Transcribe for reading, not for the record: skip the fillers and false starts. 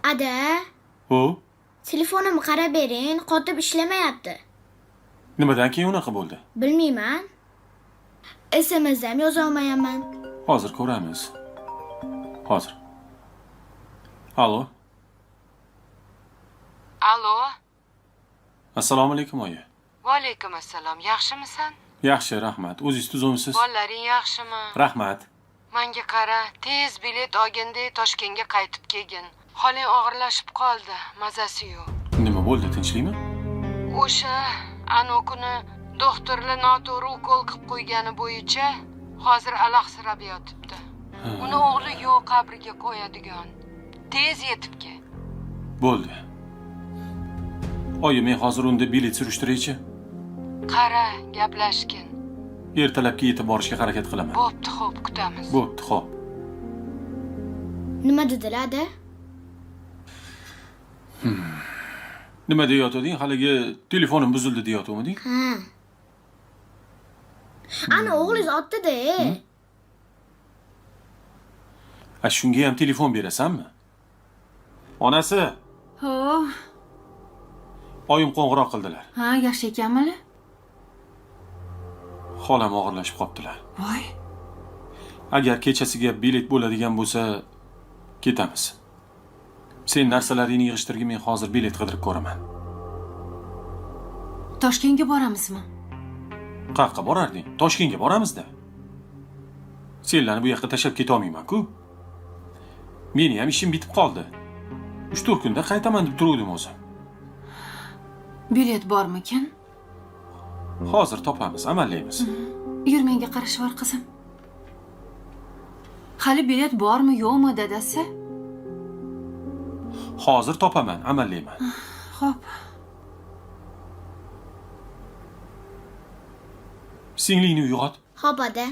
Ada, O? telefonimni qarab bering, qotib ishlamayapti. Nimadan keyin unaqa bo'ldi? Bilmayman. SMS ham yoza olmayapman. Hozir ko'ramiz. Hozir. Alo. Alo. Assalomu alaykum oyi. Va alaykum assalom. Yaxshimisan? Yaxshi, rahmat. O'zingiz tuzumsiz? Bolalaring yaxshimi? Rahmat. Menga qara, tez bilet olganda Toshkentga qaytib kelgin. Holing og'irlashib qoldi, mazasi yo'q. Nima bo'ldi, tinchlikmi? O'sha anu kuni doktorlar noto'g'ri ukol qilib qo'ygani bo'yicha hozir alahsirab yotibdi. Uni o'g'li yo'q, qabriga qo'yadigan. Tez yetib kel. Bo'ldi. Oyi, men hozir unda bilet surishtiraychi. Qara, gaplashgin. Ertalabga yetib borishga harakat qilaman. Bo'pti, xo'p, kutamiz. Bo'pti, xo'p. Nima dedilar, Ada? Nima deyotding? Haligi telefonim buzildi deyotganding? Ha. Ana o'g'lingiz otdi-da. Shunga ham telefon berasanmi? Onasi, Ho, oyim qo'ng'iroq qildilar. ha, yaxshi ekanmi? Xolam og'irlashib qoptilar. Voy, Agar kechasiga bilet bo'ladigan bo'lsa, ketamiz. Sen narsalaringni yig'ishtirgin, men hozir bilet qidirib ko'raman. Toshkentga boramizmi? Qayerga borarding? Toshkentga boramiz-da. Senlarni bu yoqqa tashlab keta olmayman-ku. Meni ham ishim bitib qoldi. 3-4 kunda qaytaman deb turuvdim o'zim. Bilet bormikin? Hozir topamiz, amallaymiz. Yur, menga qarash bor qizim. Hali bilet bormi, yo'qmi, dadasi? Hozir topaman, amallayman. Xo'p. Singlingni uyg'ot. Xo'p, Ada.